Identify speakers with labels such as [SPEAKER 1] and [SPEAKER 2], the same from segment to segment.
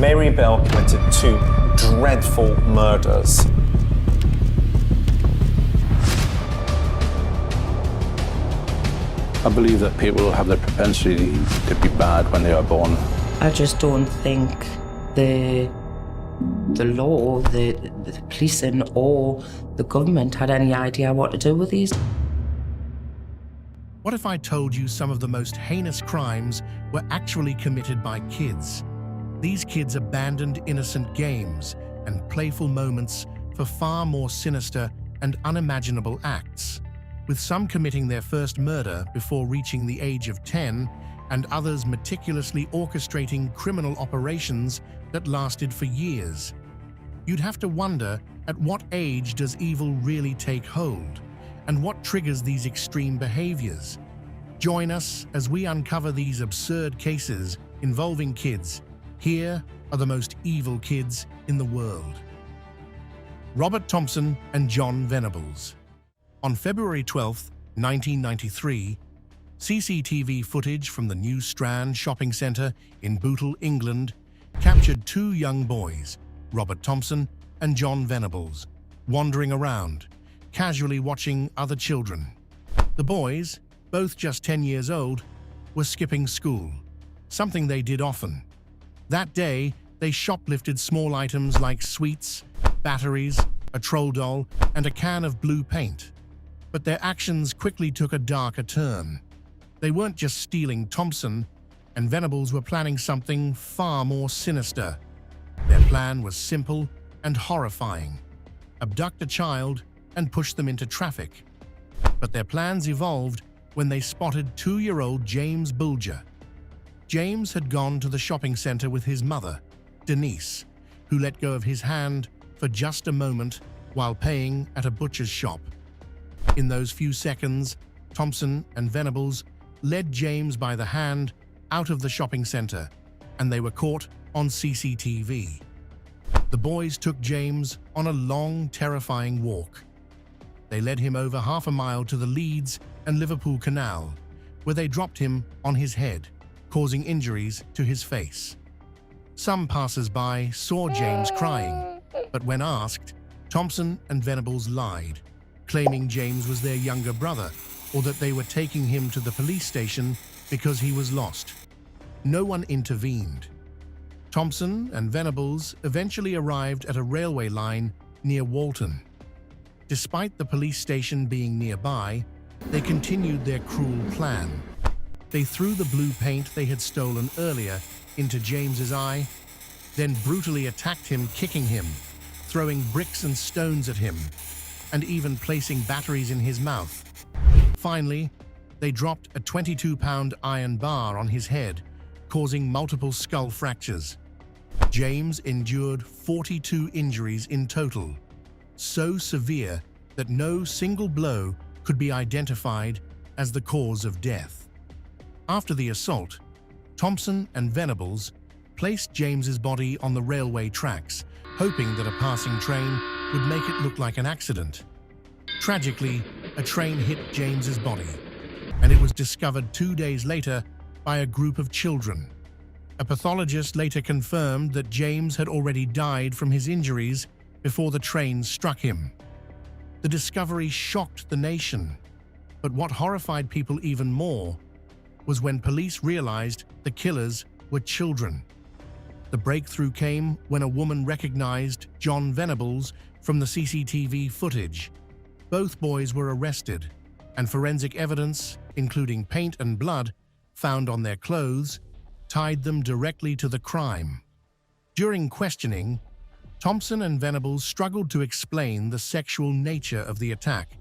[SPEAKER 1] Mary Bell committed 2 dreadful murders.
[SPEAKER 2] I believe that people have the propensity to be bad when they are born.
[SPEAKER 3] I just don't think the law, the policing or the government had any idea what to do with these.
[SPEAKER 4] What if I told you some of the most heinous crimes were actually committed by kids? These kids abandoned innocent games and playful moments for far more sinister and unimaginable acts, with some committing their first murder before reaching the age of 10, and others meticulously orchestrating criminal operations that lasted for years. You'd have to wonder, at what age does evil really take hold, and what triggers these extreme behaviors? Join us as we uncover these absurd cases involving kids. Here are the most evil kids in the world. Robert Thompson and John Venables. On February 12, 1993, CCTV footage from the New Strand shopping centre in Bootle, England, captured 2 young boys, Robert Thompson and John Venables, wandering around, casually watching other children. The boys, both just 10 years old, were skipping school, something they did often. That day, they shoplifted small items like sweets, batteries, a troll doll, and a can of blue paint. But their actions quickly took a darker turn. They weren't just stealing. Thompson and Venables were planning something far more sinister. Their plan was simple and horrifying: abduct a child and push them into traffic. But their plans evolved when they spotted 2-year-old James Bulger. James had gone to the shopping center with his mother, Denise, who let go of his hand for just a moment while paying at a butcher's shop. In those few seconds, Thompson and Venables led James by the hand out of the shopping center, and they were caught on CCTV. The boys took James on a long, terrifying walk. They led him over half a mile to the Leeds and Liverpool Canal, where they dropped him on his head, causing injuries to his face. Some passers-by saw James crying, but when asked, Thompson and Venables lied, claiming James was their younger brother, or that they were taking him to the police station because he was lost. No one intervened. Thompson and Venables eventually arrived at a railway line near Walton. Despite the police station being nearby, they continued their cruel plan. They threw the blue paint they had stolen earlier into James's eye, then brutally attacked him, kicking him, throwing bricks and stones at him, and even placing batteries in his mouth. Finally, they dropped a 22-pound iron bar on his head, causing multiple skull fractures. James endured 42 injuries in total, so severe that no single blow could be identified as the cause of death. After the assault, Thompson and Venables placed James's body on the railway tracks, hoping that a passing train would make it look like an accident. Tragically, a train hit James's body, and it was discovered 2 days later by a group of children. A pathologist later confirmed that James had already died from his injuries before the train struck him. The discovery shocked the nation, but what horrified people even more was when police realized the killers were children. The breakthrough came when a woman recognized John Venables from the CCTV footage. Both boys were arrested, and forensic evidence, including paint and blood found on their clothes, tied them directly to the crime. During questioning, Thompson and Venables struggled to explain the sexual nature of the attack.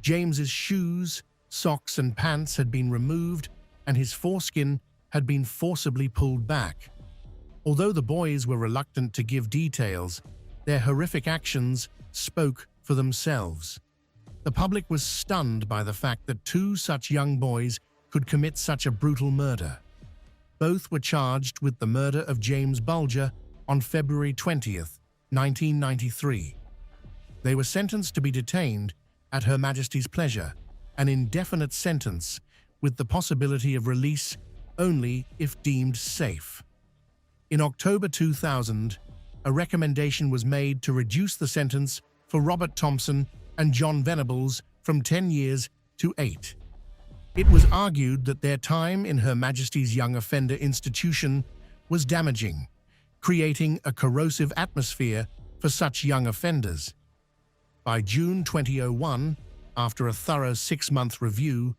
[SPEAKER 4] James's shoes, socks, and pants had been removed, and his foreskin had been forcibly pulled back. Although the boys were reluctant to give details, their horrific actions spoke for themselves. The public was stunned by the fact that 2 such young boys could commit such a brutal murder. Both were charged with the murder of James Bulger on February 20th, 1993. They were sentenced to be detained at Her Majesty's pleasure, an indefinite sentence with the possibility of release only if deemed safe. In October 2000, a recommendation was made to reduce the sentence for Robert Thompson and John Venables from 10 years to 8. It was argued that their time in Her Majesty's Young Offender Institution was damaging, creating a corrosive atmosphere for such young offenders. By June 2001, after a thorough 6-month review,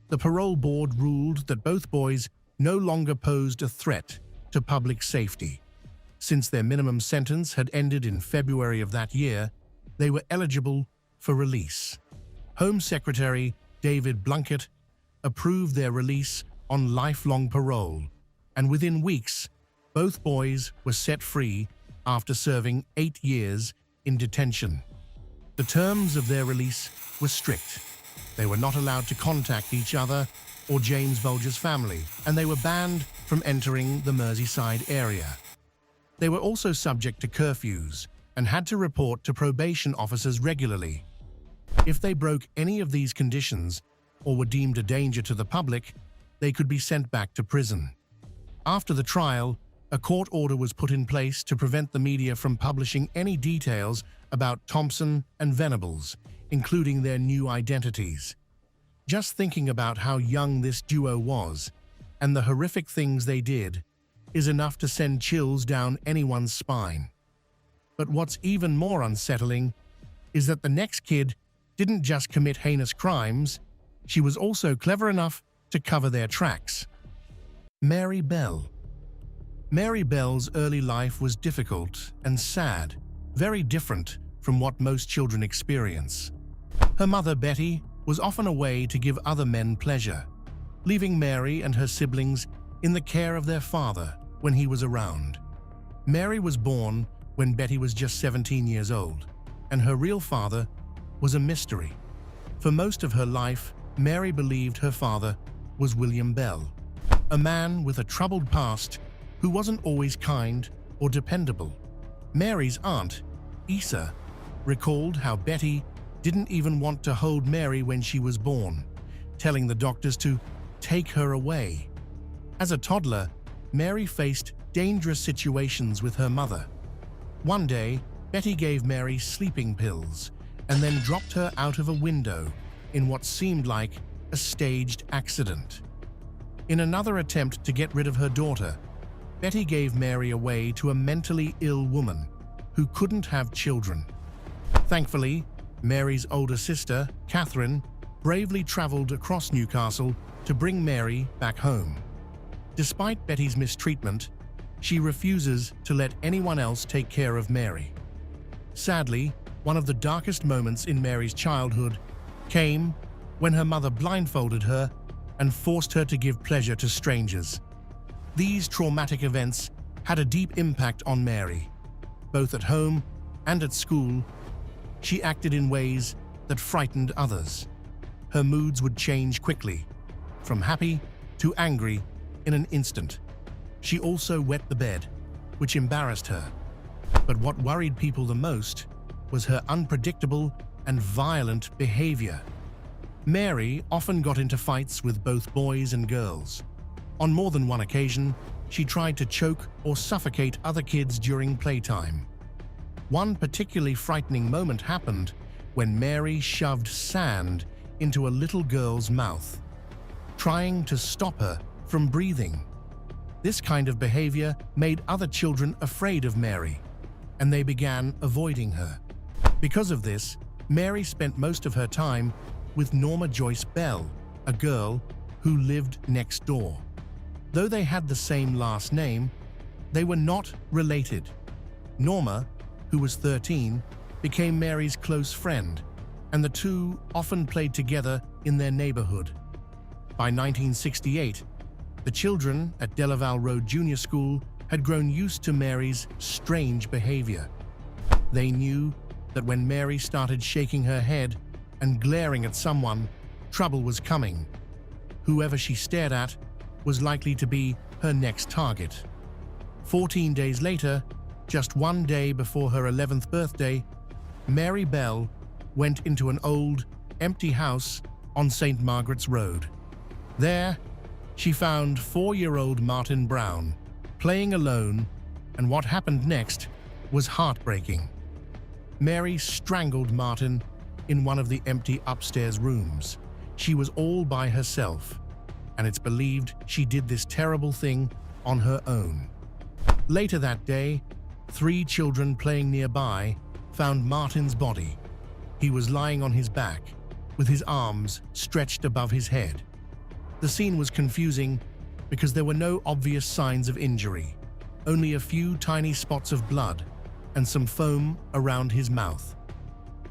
[SPEAKER 4] the parole board ruled that both boys no longer posed a threat to public safety. Since their minimum sentence had ended in February of that year, they were eligible for release. Home Secretary David Blunkett approved their release on lifelong parole, and within weeks, both boys were set free after serving 8 years in detention. The terms of their release were strict. They were not allowed to contact each other or James Bulger's family, and they were banned from entering the Merseyside area. They were also subject to curfews and had to report to probation officers regularly. If they broke any of these conditions or were deemed a danger to the public, they could be sent back to prison. After the trial, a court order was put in place to prevent the media from publishing any details about Thompson and Venables, including their new identities. Just thinking about how young this duo was and the horrific things they did is enough to send chills down anyone's spine. But what's even more unsettling is that the next kid didn't just commit heinous crimes, she was also clever enough to cover their tracks. Mary Bell. Mary Bell's early life was difficult and sad, very different from what most children experience. Her mother, Betty, was often away to give other men pleasure, leaving Mary and her siblings in the care of their father when he was around. Mary was born when Betty was just 17 years old, and her real father was a mystery. For most of her life, Mary believed her father was William Bell, a man with a troubled past who wasn't always kind or dependable. Mary's aunt, Isa, recalled how Betty didn't even want to hold Mary when she was born, telling the doctors to take her away. As a toddler, Mary faced dangerous situations with her mother. One day, Betty gave Mary sleeping pills and then dropped her out of a window in what seemed like a staged accident. In another attempt to get rid of her daughter, Betty gave Mary away to a mentally ill woman who couldn't have children. Thankfully, Mary's older sister, Catherine, bravely traveled across Newcastle to bring Mary back home. Despite Betty's mistreatment, she refuses to let anyone else take care of Mary. Sadly, one of the darkest moments in Mary's childhood came when her mother blindfolded her and forced her to give pleasure to strangers. These traumatic events had a deep impact on Mary. Both at home and at school, she acted in ways that frightened others. Her moods would change quickly, from happy to angry in an instant. She also wet the bed, which embarrassed her. But what worried people the most was her unpredictable and violent behavior. Mary often got into fights with both boys and girls. On more than one occasion, she tried to choke or suffocate other kids during playtime. One particularly frightening moment happened when Mary shoved sand into a little girl's mouth, trying to stop her from breathing. This kind of behavior made other children afraid of Mary, and they began avoiding her. Because of this, Mary spent most of her time with Norma Joyce Bell, a girl who lived next door. Though they had the same last name, they were not related. Norma, who was 13, became Mary's close friend, and the two often played together in their neighborhood. By 1968, the children at Delaval Road Junior School had grown used to Mary's strange behavior. They knew that when Mary started shaking her head and glaring at someone, trouble was coming. Whoever she stared at was likely to be her next target. 14 days later, just one day before her 11th birthday, Mary Bell went into an old, empty house on St. Margaret's Road. There, she found 4-year-old Martin Brown, playing alone, and what happened next was heartbreaking. Mary strangled Martin in one of the empty upstairs rooms. She was all by herself, and it's believed she did this terrible thing on her own. Later that day, 3 children playing nearby found Martin's body. He was lying on his back, with his arms stretched above his head. The scene was confusing because there were no obvious signs of injury, only a few tiny spots of blood and some foam around his mouth.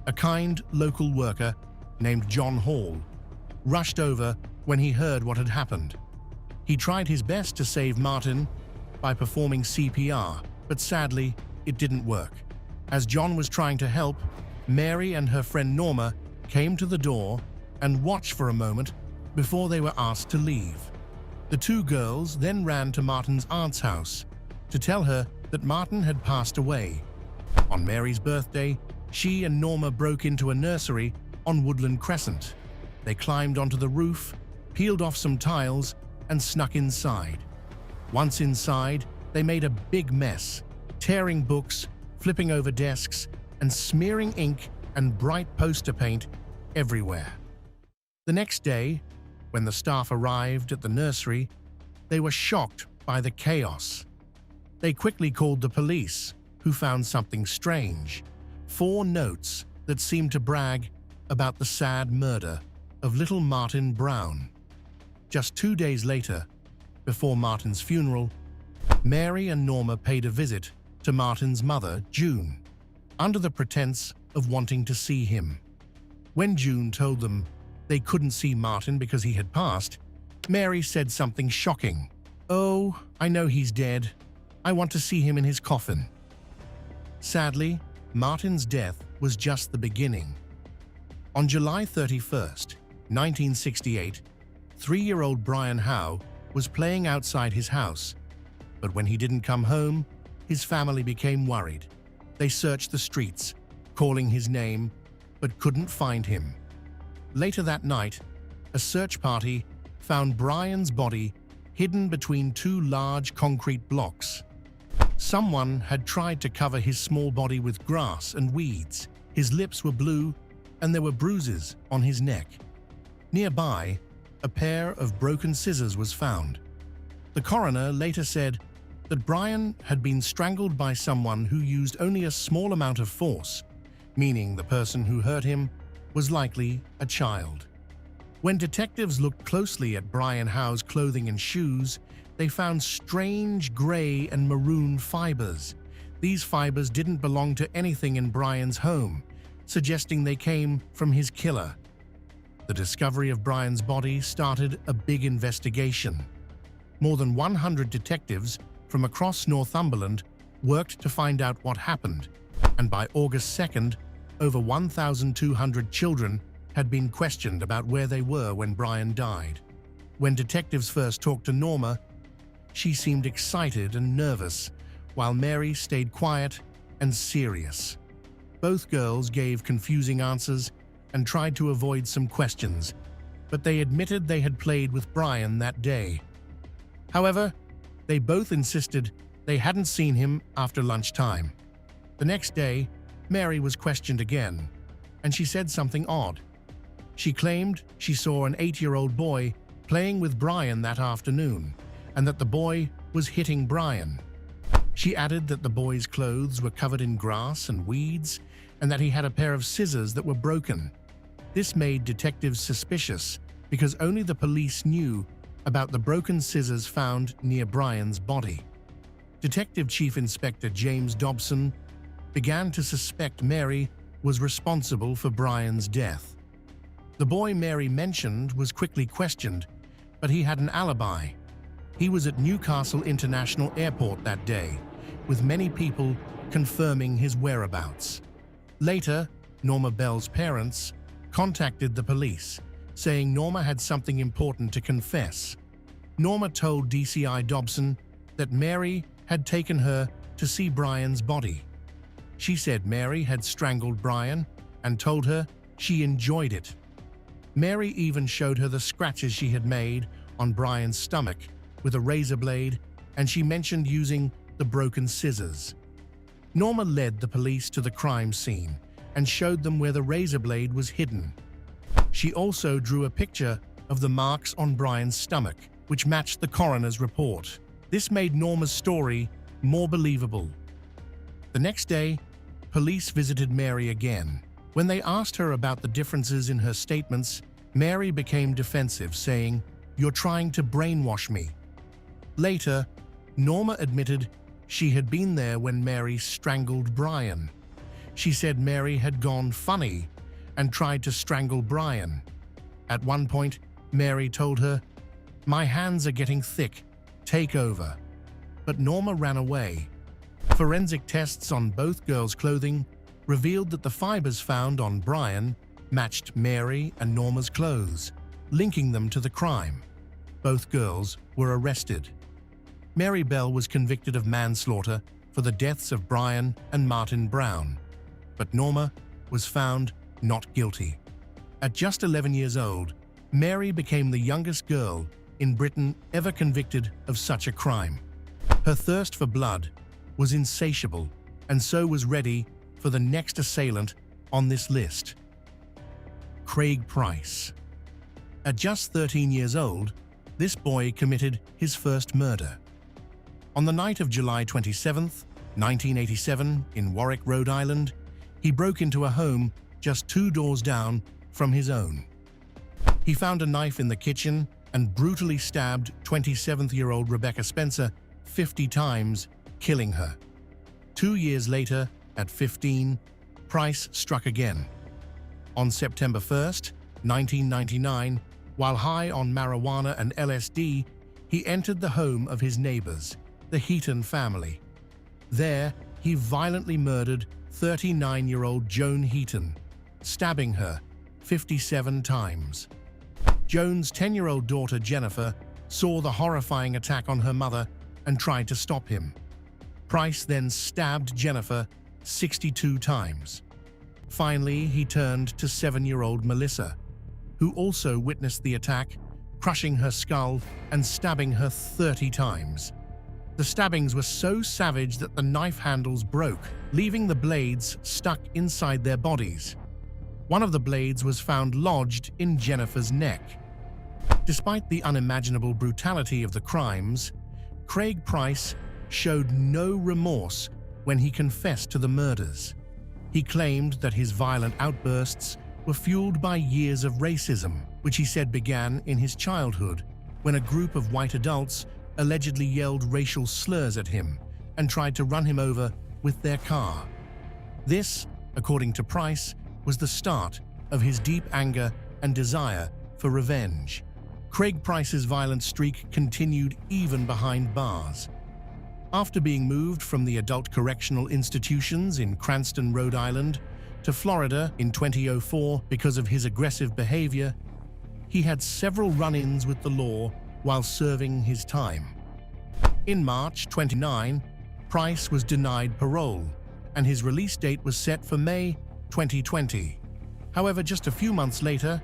[SPEAKER 4] A kind local worker named John Hall rushed over when he heard what had happened. He tried his best to save Martin by performing CPR, but sadly, it didn't work. As John was trying to help, Mary and her friend Norma came to the door and watched for a moment before they were asked to leave. The 2 girls then ran to Martin's aunt's house to tell her that Martin had passed away. On Mary's birthday, she and Norma broke into a nursery on Woodland Crescent. They climbed onto the roof, peeled off some tiles, and snuck inside. Once inside, they made a big mess, tearing books, flipping over desks, and smearing ink and bright poster paint everywhere. The next day, when the staff arrived at the nursery, they were shocked by the chaos. They quickly called the police, who found something strange: 4 notes that seemed to brag about the sad murder of little Martin Brown. Just 2 days later, before Martin's funeral, Mary and Norma paid a visit to Martin's mother, June, under the pretense of wanting to see him. When June told them they couldn't see Martin because he had passed, Mary said something shocking. "Oh, I know he's dead. I want to see him in his coffin." Sadly, Martin's death was just the beginning. On July 31st, 1968, 3-year-old Brian Howe was playing outside his house, but when he didn't come home, his family became worried. They searched the streets, calling his name, but couldn't find him. Later that night, a search party found Brian's body hidden between 2 large concrete blocks. Someone had tried to cover his small body with grass and weeds. His lips were blue, and there were bruises on his neck. Nearby, a pair of broken scissors was found. The coroner later said that Brian had been strangled by someone who used only a small amount of force, meaning the person who hurt him was likely a child. When detectives looked closely at Brian Howe's clothing and shoes, they found strange gray and maroon fibers. These fibers didn't belong to anything in Brian's home, suggesting they came from his killer. The discovery of Brian's body started a big investigation. More than 100 detectives from across Northumberland worked to find out what happened, and by August 2nd, over 1,200 children had been questioned about where they were when Brian died. When detectives first talked to Norma, she seemed excited and nervous, while Mary stayed quiet and serious. Both girls gave confusing answers and tried to avoid some questions, but they admitted they had played with Brian that day. However, they both insisted they hadn't seen him after lunchtime. The next day, Mary was questioned again, and she said something odd. She claimed she saw an 8-year-old boy playing with Brian that afternoon, and that the boy was hitting Brian. She added that the boy's clothes were covered in grass and weeds, and that he had a pair of scissors that were broken. This made detectives suspicious because only the police knew about the broken scissors found near Brian's body. Detective Chief Inspector James Dobson began to suspect Mary was responsible for Brian's death. The boy Mary mentioned was quickly questioned, but he had an alibi. He was at Newcastle International Airport that day, with many people confirming his whereabouts. Later, Norma Bell's parents contacted the police, saying Norma had something important to confess. Norma told DCI Dobson that Mary had taken her to see Brian's body. She said Mary had strangled Brian and told her she enjoyed it. Mary even showed her the scratches she had made on Brian's stomach with a razor blade and she mentioned using the broken scissors. Norma led the police to the crime scene and showed them where the razor blade was hidden. She also drew a picture of the marks on Brian's stomach, which matched the coroner's report. This made Norma's story more believable. The next day, police visited Mary again. When they asked her about the differences in her statements, Mary became defensive, saying, "You're trying to brainwash me." Later, Norma admitted she had been there when Mary strangled Brian. She said Mary had gone funny and tried to strangle Brian. At one point, Mary told her, "My hands are getting thick, take over." But Norma ran away. Forensic tests on both girls' clothing revealed that the fibers found on Brian matched Mary and Norma's clothes, linking them to the crime. Both girls were arrested. Mary Bell was convicted of manslaughter for the deaths of Brian and Martin Brown, but Norma was found not guilty. At just 11 years old, Mary became the youngest girl in Britain ever convicted of such a crime. Her thirst for blood was insatiable, and so was ready for the next assailant on this list. Craig Price. At just 13 years old, this boy committed his first murder. On the night of July 27, 1987, in Warwick, Rhode Island, he broke into a home just 2 doors down from his own. He found a knife in the kitchen and brutally stabbed 27-year-old Rebecca Spencer 50 times, killing her. 2 years later, at 15, Price struck again. On September 1, 1999, while high on marijuana and LSD, he entered the home of his neighbors, the Heaton family. There, he violently murdered 39-year-old Joan Heaton, stabbing her 57 times. Joan's 10-year-old daughter Jennifer saw the horrifying attack on her mother and tried to stop him. Price then stabbed Jennifer 62 times. Finally, he turned to 7-year-old Melissa, who also witnessed the attack, crushing her skull and stabbing her 30 times. The stabbings were so savage that the knife handles broke, leaving the blades stuck inside their bodies. One of the blades was found lodged in Jennifer's neck. Despite the unimaginable brutality of the crimes, Craig Price showed no remorse when he confessed to the murders. He claimed that his violent outbursts were fueled by years of racism, which he said began in his childhood, when a group of white adults allegedly yelled racial slurs at him and tried to run him over with their car. This, according to Price, was the start of his deep anger and desire for revenge. Craig Price's violent streak continued even behind bars. After being moved from the adult correctional institutions in Cranston, Rhode Island, to Florida in 2004 because of his aggressive behavior, he had several run-ins with the law while serving his time. In March 29, Price was denied parole, and his release date was set for May 2020. However, just a few months later,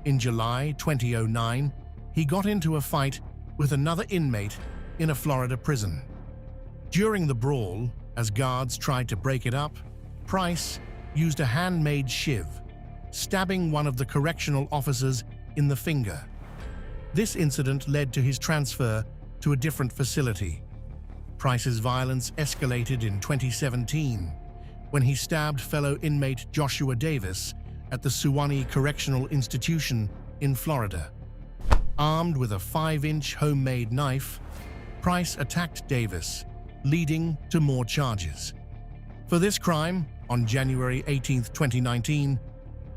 [SPEAKER 4] in July 2009, he got into a fight with another inmate in a Florida prison. During the brawl, as guards tried to break it up, Price used a handmade shiv, stabbing one of the correctional officers in the finger. This incident led to his transfer to a different facility. Price's violence escalated in 2017 when he stabbed fellow inmate Joshua Davis at the Suwannee Correctional Institution in Florida. Armed with a 5-inch homemade knife, Price attacked Davis, leading to more charges. For this crime, on January 18, 2019,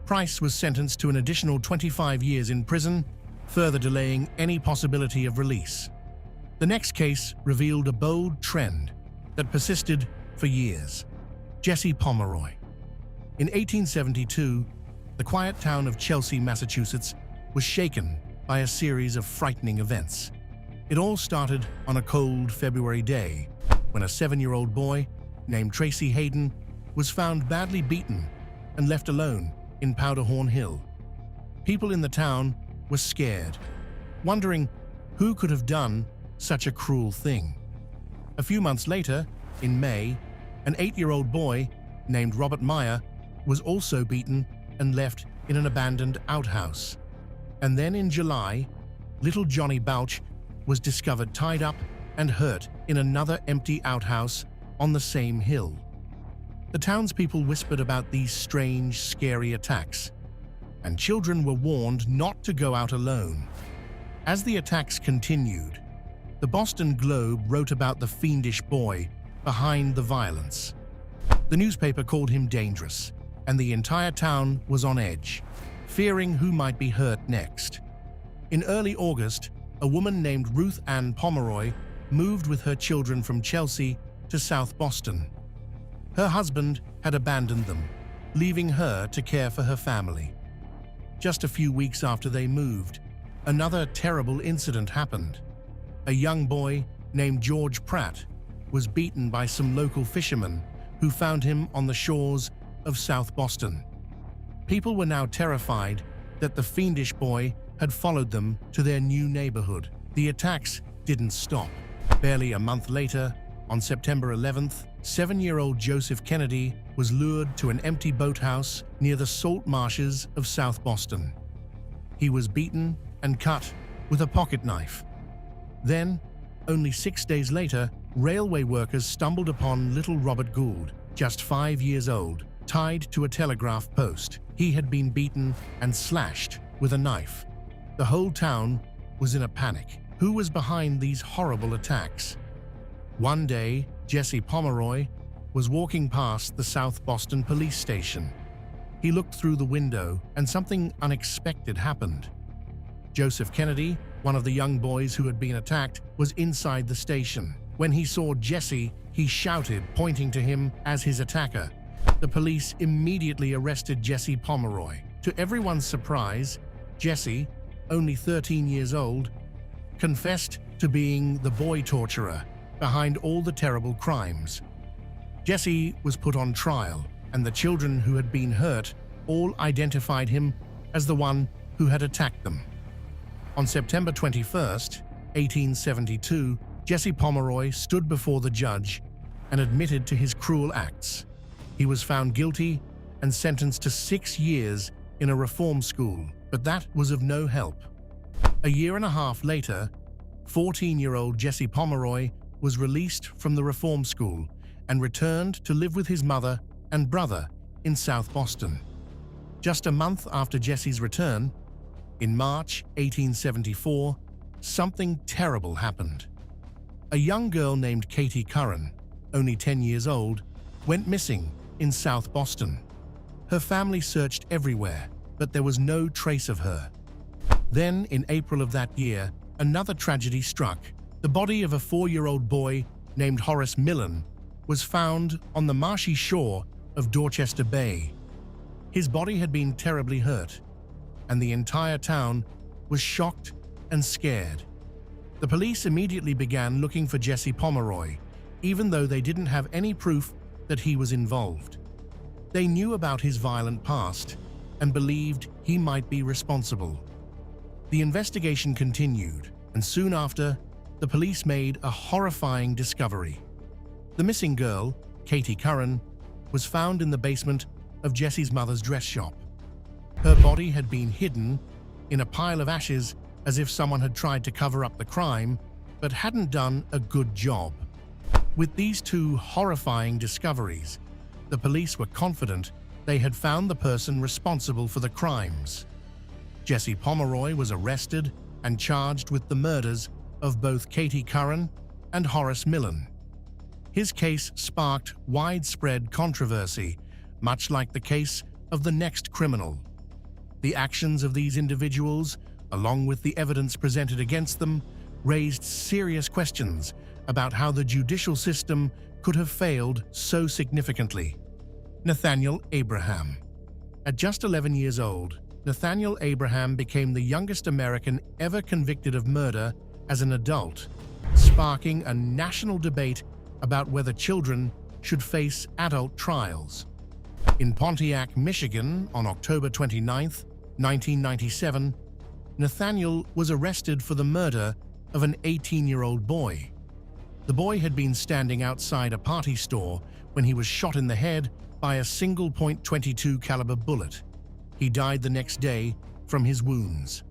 [SPEAKER 4] Price was sentenced to an additional 25 years in prison, further delaying any possibility of release. The next case revealed a bold trend that persisted for years. Jesse Pomeroy. In 1872, the quiet town of Chelsea, Massachusetts, was shaken by a series of frightening events. It all started on a cold February day when a 7-year-old boy named Tracy Hayden was found badly beaten and left alone in Powderhorn Hill. People in the town were scared, wondering who could have done such a cruel thing. A few months later, in May, an 8-year-old boy named Robert Meyer was also beaten and left in an abandoned outhouse. And then in July, little Johnny Balch was discovered tied up and hurt in another empty outhouse on the same hill. The townspeople whispered about these strange, scary attacks, and children were warned not to go out alone. As the attacks continued, the Boston Globe wrote about the fiendish boy behind the violence. The newspaper called him dangerous, and the entire town was on edge, fearing who might be hurt next. In early August, a woman named Ruth Ann Pomeroy moved with her children from Chelsea to South Boston. Her husband had abandoned them, leaving her to care for her family. Just a few weeks after they moved, another terrible incident happened. A young boy named George Pratt was beaten by some local fishermen who found him on the shores of South Boston. People were now terrified that the fiendish boy had followed them to their new neighborhood. The attacks didn't stop. Barely a month later, on September 11th, 7-year-old Joseph Kennedy was lured to an empty boathouse near the salt marshes of South Boston. He was beaten and cut with a pocket knife. Then, only 6 days later, railway workers stumbled upon little Robert Gould, just 5 years old, tied to a telegraph post. He had been beaten and slashed with a knife. The whole town was in a panic. Who was behind these horrible attacks? One day, Jesse Pomeroy was walking past the South Boston police station. He looked through the window, and something unexpected happened. Joseph Kennedy, one of the young boys who had been attacked, was inside the station. When he saw Jesse, he shouted, pointing to him as his attacker. The police immediately arrested Jesse Pomeroy. To everyone's surprise, Jesse, only 13 years old, confessed to being the boy torturer behind all the terrible crimes. Jesse was put on trial, and the children who had been hurt all identified him as the one who had attacked them. On September 21st, 1872, Jesse Pomeroy stood before the judge and admitted to his cruel acts. He was found guilty and sentenced to 6 years in a reform school, but that was of no help. A year and a half later, 14-year-old Jesse Pomeroy was released from the reform school and returned to live with his mother and brother in South Boston. Just a month after Jesse's return, in March 1874, something terrible happened. A young girl named Katie Curran, only 10 years old, went missing in South Boston. Her family searched everywhere, but there was no trace of her. Then, in April of that year, another tragedy struck. The body of a 4-year-old boy named Horace Millen was found on the marshy shore of Dorchester Bay. His body had been terribly hurt, and the entire town was shocked and scared. The police immediately began looking for Jesse Pomeroy, even though they didn't have any proof that he was involved. They knew about his violent past and believed he might be responsible. The investigation continued, and soon after, the police made a horrifying discovery. The missing girl, Katie Curran, was found in the basement of Jesse's mother's dress shop. Her body had been hidden in a pile of ashes as if someone had tried to cover up the crime, but hadn't done a good job. With these two horrifying discoveries, the police were confident they had found the person responsible for the crimes. Jesse Pomeroy was arrested and charged with the murders of both Katie Curran and Horace Millen. His case sparked widespread controversy, much like the case of the next criminal. The actions of these individuals, along with the evidence presented against them, raised serious questions about how the judicial system could have failed so significantly. Nathaniel Abraham. At just 11 years old, Nathaniel Abraham became the youngest American ever convicted of murder as an adult, sparking a national debate about whether children should face adult trials. In Pontiac, Michigan, on October 29, 1997, Nathaniel was arrested for the murder of an 18-year-old boy. The boy had been standing outside a party store when he was shot in the head by a single .22 caliber bullet. He died the next day from his wounds.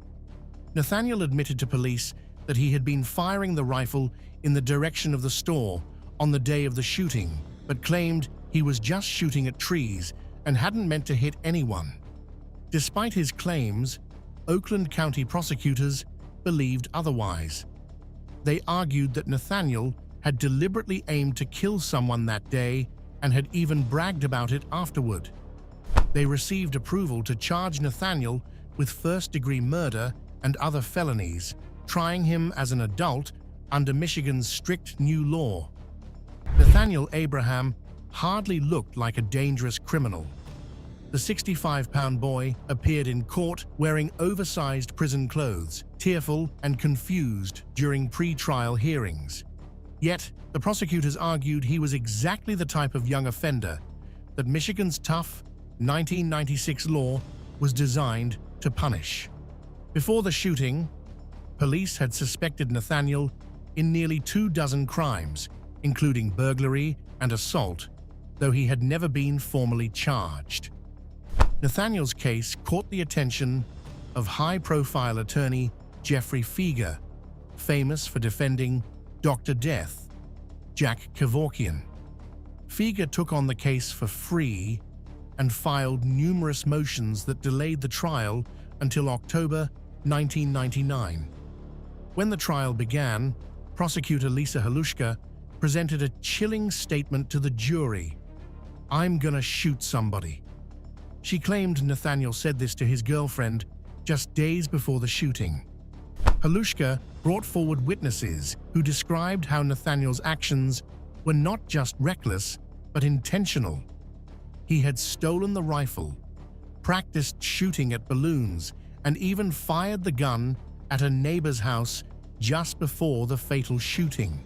[SPEAKER 4] Nathaniel admitted to police that he had been firing the rifle in the direction of the store on the day of the shooting, but claimed he was just shooting at trees and hadn't meant to hit anyone. Despite his claims, Oakland County prosecutors believed otherwise. They argued that Nathaniel had deliberately aimed to kill someone that day and had even bragged about it afterward. They received approval to charge Nathaniel with first-degree murder and other felonies, trying him as an adult under Michigan's strict new law. Nathaniel Abraham hardly looked like a dangerous criminal. The 65-pound boy appeared in court wearing oversized prison clothes, tearful and confused during pre-trial hearings. Yet, the prosecutors argued he was exactly the type of young offender that Michigan's tough 1996 law was designed to punish. Before the shooting, police had suspected Nathaniel in nearly 24 crimes, including burglary and assault, though he had never been formally charged. Nathaniel's case caught the attention of high-profile attorney Jeffrey Feger, famous for defending Dr. Death, Jack Kevorkian. Feger took on the case for free and filed numerous motions that delayed the trial until October 1999. When the trial began, prosecutor Lisa Halushka presented a chilling statement to the jury. "I'm gonna shoot somebody." She claimed Nathaniel said this to his girlfriend just days before the shooting. Halushka brought forward witnesses who described how Nathaniel's actions were not just reckless, but intentional. He had stolen the rifle, practiced shooting at balloons, and even fired the gun at a neighbor's house just before the fatal shooting.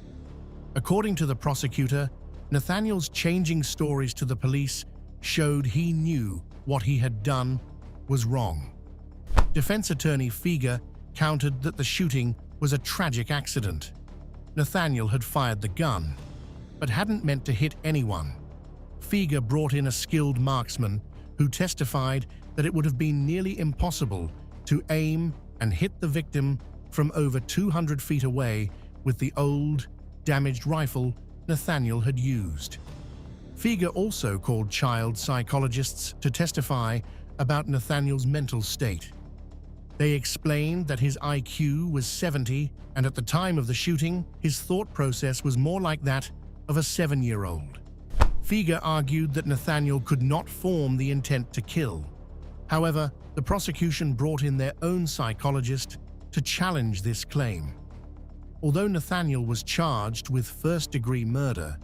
[SPEAKER 4] According to the prosecutor, Nathaniel's changing stories to the police showed he knew what he had done was wrong. Defense attorney Feger countered that the shooting was a tragic accident. Nathaniel had fired the gun, but hadn't meant to hit anyone. Feger brought in a skilled marksman who testified that it would have been nearly impossible to aim and hit the victim from over 200 feet away with the old, damaged rifle Nathaniel had used. Feger also called child psychologists to testify about Nathaniel's mental state. They explained that his IQ was 70, and at the time of the shooting, his thought process was more like that of a 7-year-old. Feger argued that Nathaniel could not form the intent to kill. However, the prosecution brought in their own psychologist to challenge this claim. Although Nathaniel was charged with first-degree murder,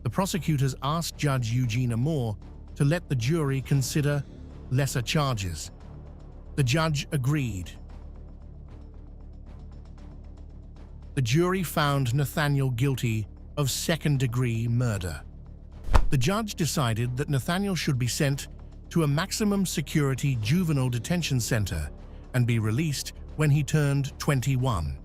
[SPEAKER 4] the prosecutors asked Judge Eugenia Moore to let the jury consider lesser charges. The judge agreed. The jury found Nathaniel guilty of second-degree murder. The judge decided that Nathaniel should be sent to a maximum security juvenile detention center and be released when he turned 21.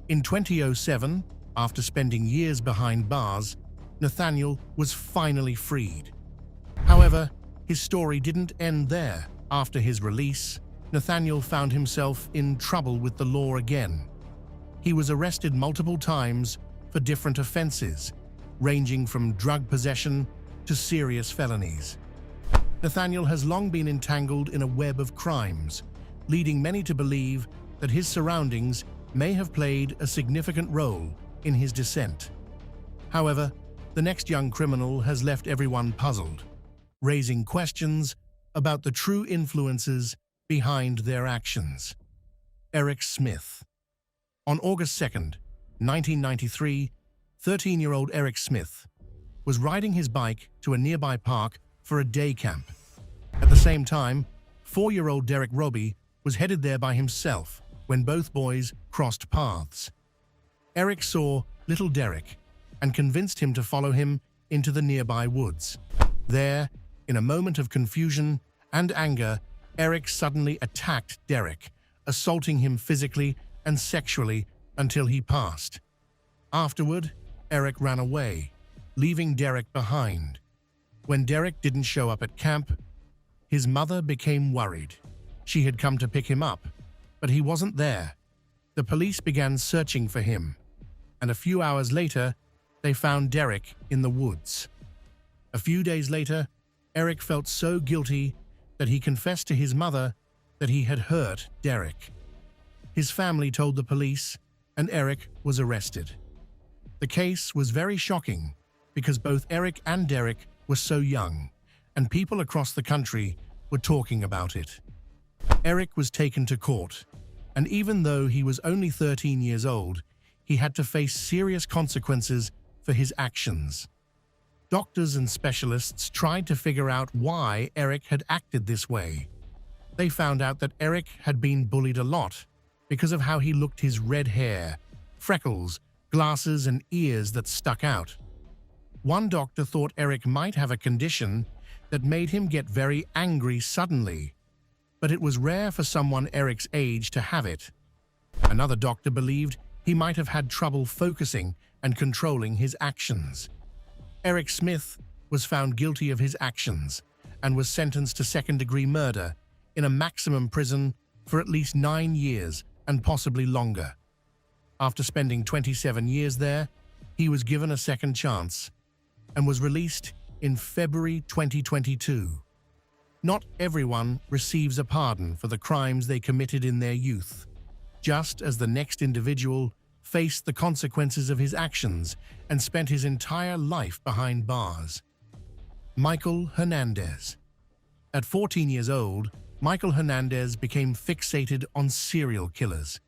[SPEAKER 4] In 2007, after spending years behind bars, Nathaniel was finally freed. However, his story didn't end there. After his release, Nathaniel found himself in trouble with the law again. He was arrested multiple times for different offenses, ranging from drug possession to serious felonies. Nathaniel has long been entangled in a web of crimes, leading many to believe that his surroundings may have played a significant role in his descent. However, the next young criminal has left everyone puzzled, raising questions about the true influences behind their actions. Eric Smith. On August 2nd, 1993, 13-year-old Eric Smith was riding his bike to a nearby park for a day camp. At the same time, 4-year-old Derek Roby was headed there by himself when both boys crossed paths. Eric saw little Derek and convinced him to follow him into the nearby woods. There, in a moment of confusion and anger, Eric suddenly attacked Derek, assaulting him physically and sexually until he passed. Afterward, Eric ran away, leaving Derek behind. When Derek didn't show up at camp, his mother became worried. She had come to pick him up, but he wasn't there. The police began searching for him, and a few hours later, they found Derek in the woods. A few days later, Eric felt so guilty that he confessed to his mother that he had hurt Derek. His family told the police, and Eric was arrested. The case was very shocking because both Eric and Derek were so young, and people across the country were talking about it. Eric was taken to court, and even though he was only 13 years old, he had to face serious consequences for his actions. Doctors and specialists tried to figure out why Eric had acted this way. They found out that Eric had been bullied a lot because of how he looked, his red hair, freckles, glasses, and ears that stuck out. One doctor thought Eric might have a condition that made him get very angry suddenly, but it was rare for someone Eric's age to have it. Another doctor believed he might have had trouble focusing and controlling his actions. Eric Smith was found guilty of his actions and was sentenced to second-degree murder in a maximum prison for at least 9 years and possibly longer. After spending 27 years there, he was given a second chance and was released in February 2022. Not everyone receives a pardon for the crimes they committed in their youth, just as the next individual faced the consequences of his actions and spent his entire life behind bars. Michael Hernandez. At 14 years old, Michael Hernandez became fixated on serial killers.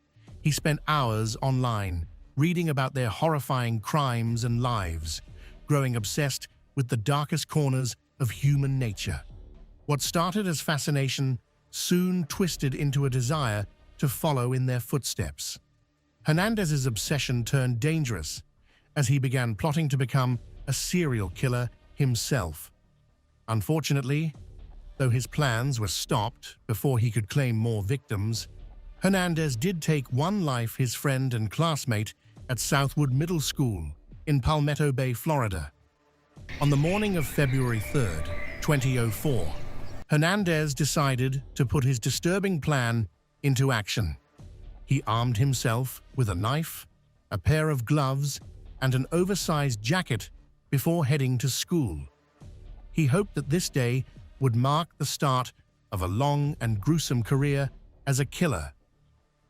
[SPEAKER 4] He spent hours online, reading about their horrifying crimes and lives, growing obsessed with the darkest corners of human nature. What started as fascination soon twisted into a desire to follow in their footsteps. Hernandez's obsession turned dangerous as he began plotting to become a serial killer himself. Unfortunately, though his plans were stopped before he could claim more victims, Hernandez did take one life, his friend and classmate at Southwood Middle School in Palmetto Bay, Florida. On the morning of February 3rd, 2004, Hernandez decided to put his disturbing plan into action. He armed himself with a knife, a pair of gloves, and an oversized jacket before heading to school. He hoped that this day would mark the start of a long and gruesome career as a killer.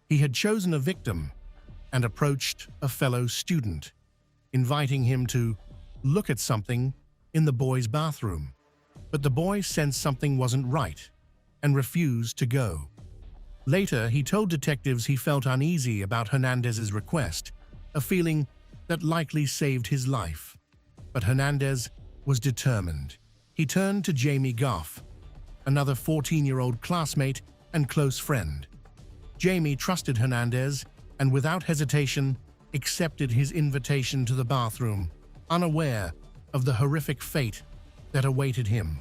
[SPEAKER 4] He had chosen a victim and approached a fellow student, inviting him to look at something in the boy's bathroom. But the boy sensed something wasn't right and refused to go. Later, he told detectives he felt uneasy about Hernandez's request, a feeling that likely saved his life. But Hernandez was determined. He turned to Jamie Goff, another 14-year-old classmate and close friend. Jamie trusted Hernandez and without hesitation accepted his invitation to the bathroom, unaware of the horrific fate that awaited him.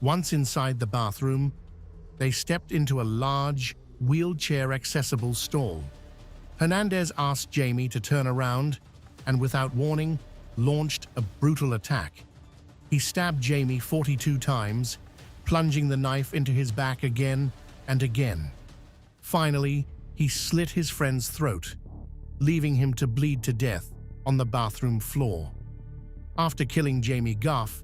[SPEAKER 4] Once inside the bathroom, they stepped into a large, wheelchair-accessible stall. Hernandez asked Jamie to turn around and, without warning, launched a brutal attack. He stabbed Jamie 42 times, plunging the knife into his back again and again. Finally, he slit his friend's throat, leaving him to bleed to death on the bathroom floor. After killing Jamie Goff,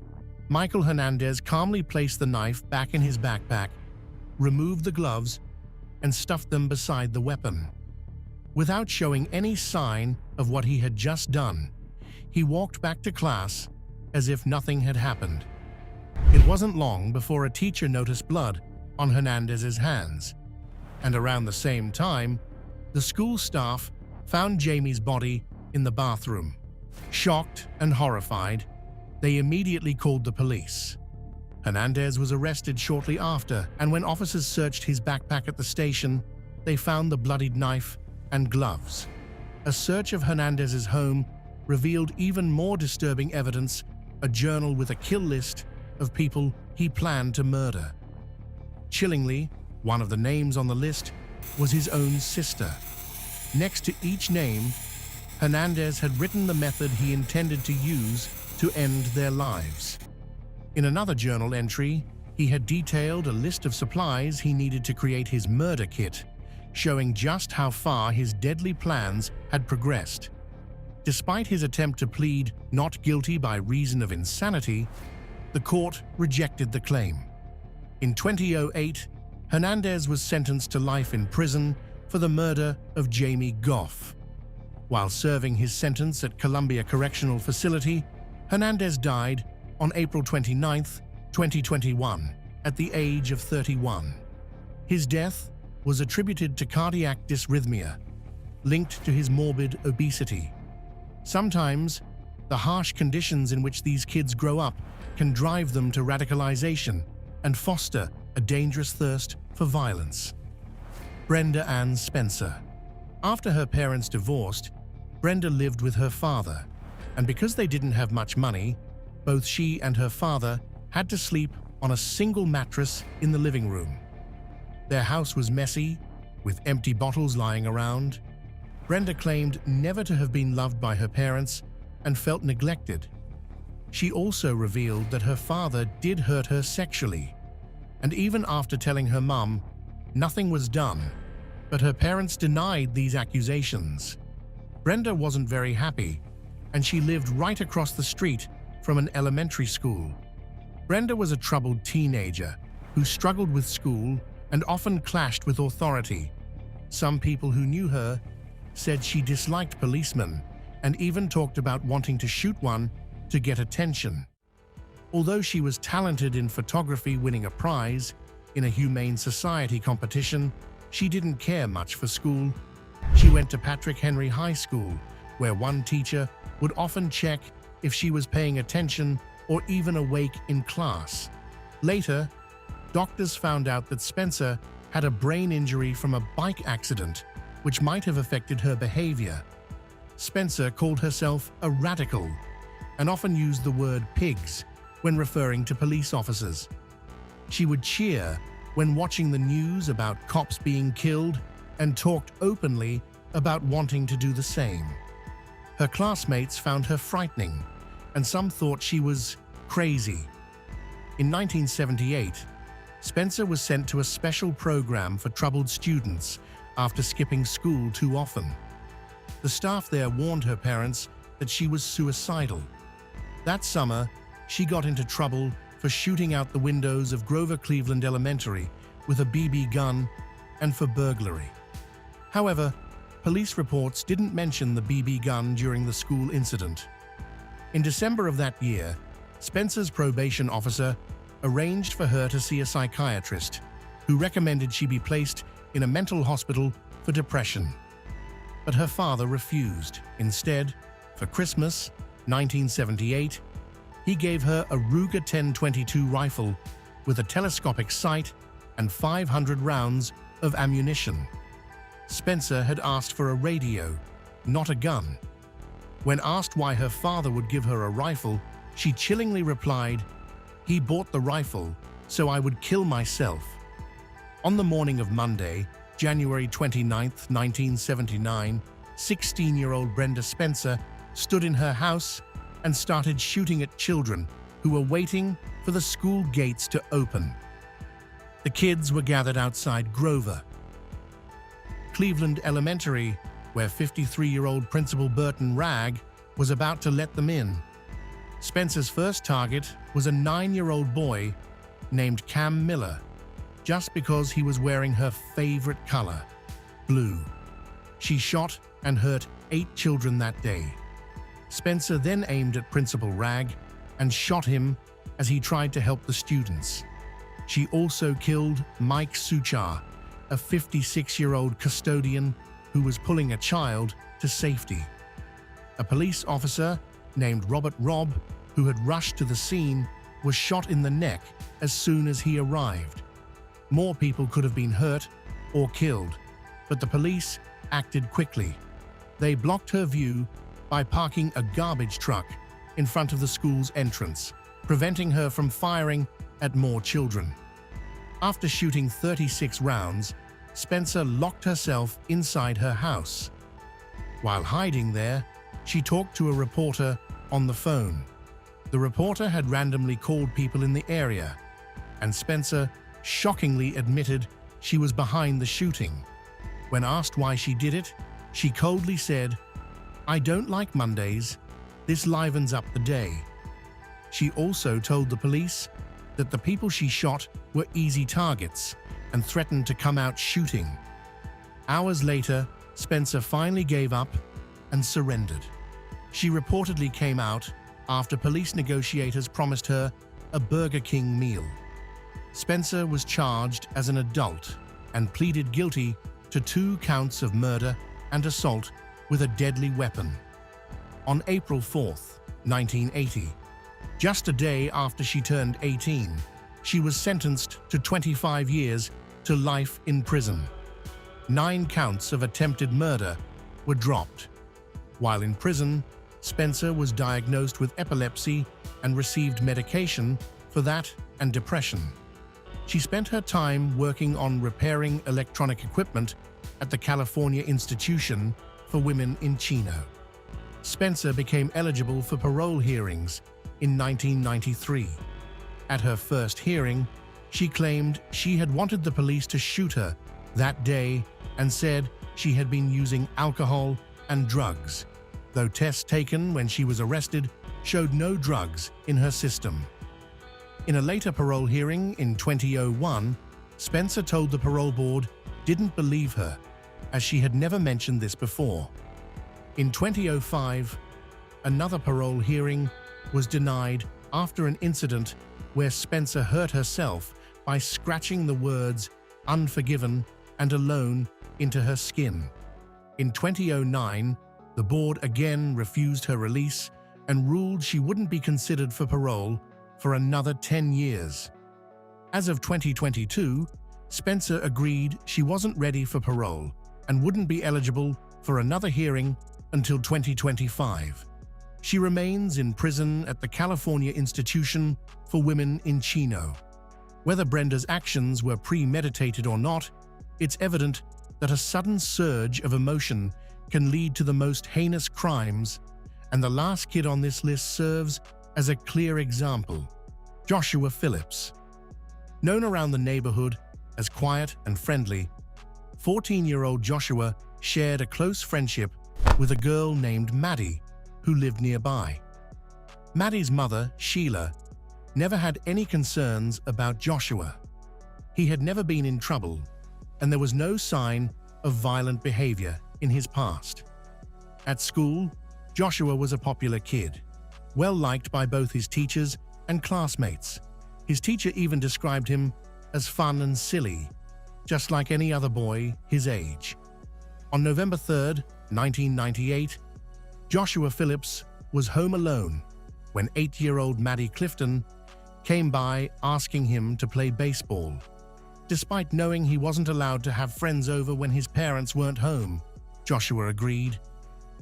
[SPEAKER 4] Michael Hernandez calmly placed the knife back in his backpack, removed the gloves, and stuffed them beside the weapon. Without showing any sign of what he had just done, he walked back to class as if nothing had happened. It wasn't long before a teacher noticed blood on Hernandez's hands, and around the same time, the school staff found Jamie's body in the bathroom. Shocked and horrified, they immediately called the police. Hernandez was arrested shortly after, and when officers searched his backpack at the station, they found the bloodied knife and gloves. A search of Hernandez's home revealed even more disturbing evidence, a journal with a kill list of people he planned to murder. Chillingly, one of the names on the list was his own sister. Next to each name Hernandez had written the method he intended to use to end their lives. In another journal entry, he had detailed a list of supplies he needed to create his murder kit, showing just how far his deadly plans had progressed. Despite his attempt to plead not guilty by reason of insanity, the court rejected the claim. In 2008, Hernandez was sentenced to life in prison for the murder of Jamie Goff. While serving his sentence at Columbia Correctional Facility, Hernandez died on April 29, 2021, at the age of 31. His death was attributed to cardiac dysrhythmia, linked to his morbid obesity. Sometimes, the harsh conditions in which these kids grow up can drive them to radicalization and foster a dangerous thirst for violence. Brenda Ann Spencer. After her parents divorced, Brenda lived with her father, and because they didn't have much money, both she and her father had to sleep on a single mattress in the living room. Their house was messy, with empty bottles lying around. Brenda claimed never to have been loved by her parents and felt neglected. She also revealed that her father did hurt her sexually, and even after telling her mum, nothing was done, but her parents denied these accusations. Brenda wasn't very happy, and she lived right across the street from an elementary school. Brenda was a troubled teenager who struggled with school and often clashed with authority. Some people who knew her said she disliked policemen and even talked about wanting to shoot one to get attention. Although she was talented in photography, winning a prize in a Humane Society competition, she didn't care much for school. She went to Patrick Henry High School, where one teacher would often check if she was paying attention or even awake in class. Later, doctors found out that Spencer had a brain injury from a bike accident, which might have affected her behavior. Spencer called herself a radical and often used the word pigs when referring to police officers. She would cheer when watching the news about cops being killed and talked openly about wanting to do the same. Her classmates found her frightening, and some thought she was crazy. In 1978, Spencer was sent to a special program for troubled students after skipping school too often. The staff there warned her parents that she was suicidal. That summer, she got into trouble for shooting out the windows of Grover Cleveland Elementary with a BB gun and for burglary. However, police reports didn't mention the BB gun during the school incident. In December of that year, Spencer's probation officer arranged for her to see a psychiatrist who recommended she be placed in a mental hospital for depression. But her father refused. Instead, for Christmas 1978, he gave her a Ruger 1022 rifle with a telescopic sight and 500 rounds of ammunition. Spencer had asked for a radio, not a gun. When asked why her father would give her a rifle, she chillingly replied, "He bought the rifle so I would kill myself." On the morning of Monday, January 29, 1979, 16-year-old Brenda Spencer stood in her house and started shooting at children who were waiting for the school gates to open. The kids were gathered outside Grover Cleveland Elementary, where 53-year-old Principal Burton Ragg was about to let them in. Spencer's first target was a 9-year-old boy named Cam Miller, just because he was wearing her favorite color, blue. She shot and hurt 8 children that day. Spencer then aimed at Principal Ragg and shot him as he tried to help the students. She also killed Mike Suchar, a 56-year-old custodian who was pulling a child to safety. A police officer named Robert Robb, who had rushed to the scene, was shot in the neck as soon as he arrived. More people could have been hurt or killed, but the police acted quickly. They blocked her view by parking a garbage truck in front of the school's entrance, preventing her from firing at more children. After shooting 36 rounds, Spencer locked herself inside her house. While hiding there, she talked to a reporter on the phone. The reporter had randomly called people in the area, and Spencer shockingly admitted she was behind the shooting. When asked why she did it, she coldly said, "I don't like Mondays. This livens up the day." She also told the police that the people she shot were easy targets and threatened to come out shooting. Hours later, Spencer finally gave up and surrendered. She reportedly came out after police negotiators promised her a Burger King meal. Spencer was charged as an adult and pleaded guilty to 2 counts of murder and assault with a deadly weapon. On April 4th, 1980, just a day after she turned 18, she was sentenced to 25 years to life in prison. 9 counts of attempted murder were dropped. While in prison, Spencer was diagnosed with epilepsy and received medication for that and depression. She spent her time working on repairing electronic equipment at the California Institution for Women in Chino. Spencer became eligible for parole hearings in 1993. At her first hearing, she claimed she had wanted the police to shoot her that day and said she had been using alcohol and drugs, though tests taken when she was arrested showed no drugs in her system. In a later parole hearing in 2001, Spencer told the parole board didn't believe her, as she had never mentioned this before. In 2005, another parole hearing was denied after an incident where Spencer hurt herself by scratching the words "unforgiven" and "alone" into her skin. In 2009, the board again refused her release and ruled she wouldn't be considered for parole for another 10 years. As of 2022, Spencer agreed she wasn't ready for parole and wouldn't be eligible for another hearing until 2025. She remains in prison at the California Institution for Women in Chino. Whether Brenda's actions were premeditated or not, it's evident that a sudden surge of emotion can lead to the most heinous crimes, and the last kid on this list serves as a clear example: Joshua Phillips. Known around the neighborhood as quiet and friendly, 14-year-old Joshua shared a close friendship with a girl named Maddie, who lived nearby. Maddie's mother, Sheila, never had any concerns about Joshua. He had never been in trouble, and there was no sign of violent behavior in his past. At school, Joshua was a popular kid, well liked by both his teachers and classmates. His teacher even described him as fun and silly, just like any other boy his age. On November 3rd, 1998, Joshua Phillips was home alone when 8-year-old Maddie Clifton came by asking him to play baseball. Despite knowing he wasn't allowed to have friends over when his parents weren't home, Joshua agreed.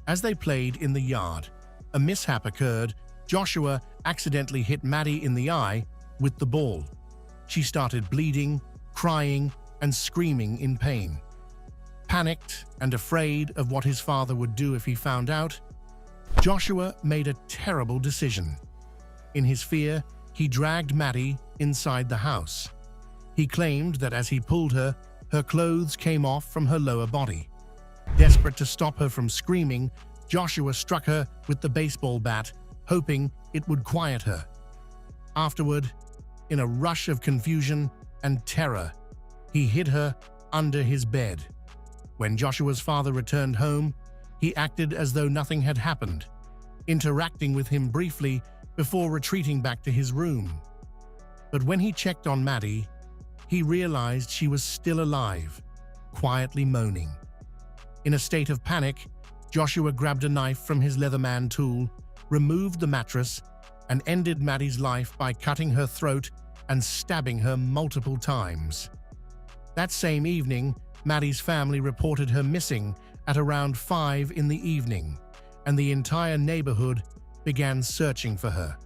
[SPEAKER 4] As they played in the yard, a mishap occurred. Joshua accidentally hit Maddie in the eye with the ball. She started bleeding, crying, and screaming in pain. Panicked and afraid of what his father would do if he found out, Joshua made a terrible decision. In his fear, he dragged Maddie inside the house. He claimed that as he pulled her, her clothes came off from her lower body. Desperate to stop her from screaming, Joshua struck her with the baseball bat, hoping it would quiet her. Afterward, in a rush of confusion and terror, he hid her under his bed. When Joshua's father returned home, he acted as though nothing had happened, interacting with him briefly before retreating back to his room. But when he checked on Maddie, he realized she was still alive, quietly moaning. In a state of panic, Joshua grabbed a knife from his Leatherman tool, removed the mattress, and ended Maddie's life by cutting her throat and stabbing her multiple times. That same evening, Maddie's family reported her missing at around 5 in the evening, and the entire neighborhood began searching for her.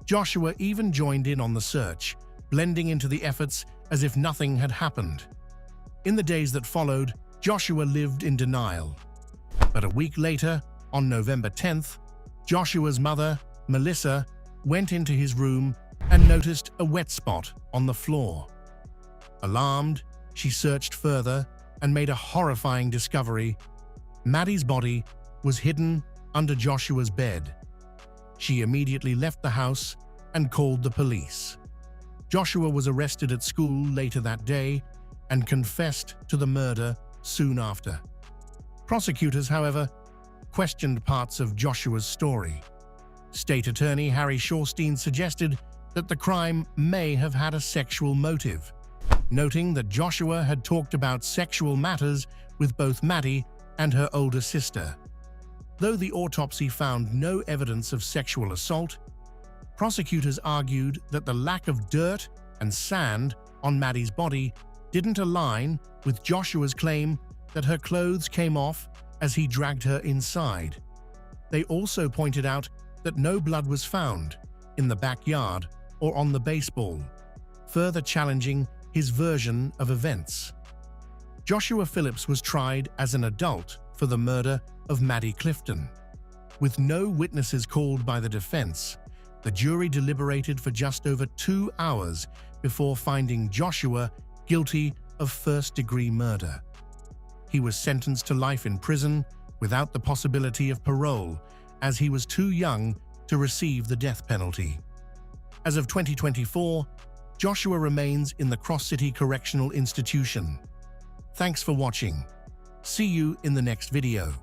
[SPEAKER 4] Joshua even joined in on the search, blending into the efforts as if nothing had happened. In the days that followed, Joshua lived in denial. But a week later, on November 10th, Joshua's mother, Melissa, went into his room and noticed a wet spot on the floor. Alarmed, she searched further and made a horrifying discovery. Maddie's body was hidden under Joshua's bed. She immediately left the house and called the police. Joshua was arrested at school later that day and confessed to the murder soon after. Prosecutors, however, questioned parts of Joshua's story. State Attorney Harry Shorstein suggested that the crime may have had a sexual motive, noting that Joshua had talked about sexual matters with both Maddie and her older sister. Though the autopsy found no evidence of sexual assault, prosecutors argued that the lack of dirt and sand on Maddie's body didn't align with Joshua's claim that her clothes came off as he dragged her inside. They also pointed out that no blood was found in the backyard or on the baseball, further challenging his version of events. Joshua Phillips was tried as an adult for the murder of Maddie Clifton. With no witnesses called by the defense, the jury deliberated for just over 2 hours before finding Joshua guilty of first-degree murder. He was sentenced to life in prison without the possibility of parole, as he was too young to receive the death penalty. As of 2024, Joshua remains in the Cross City Correctional Institution. Thanks for watching. See you in the next video.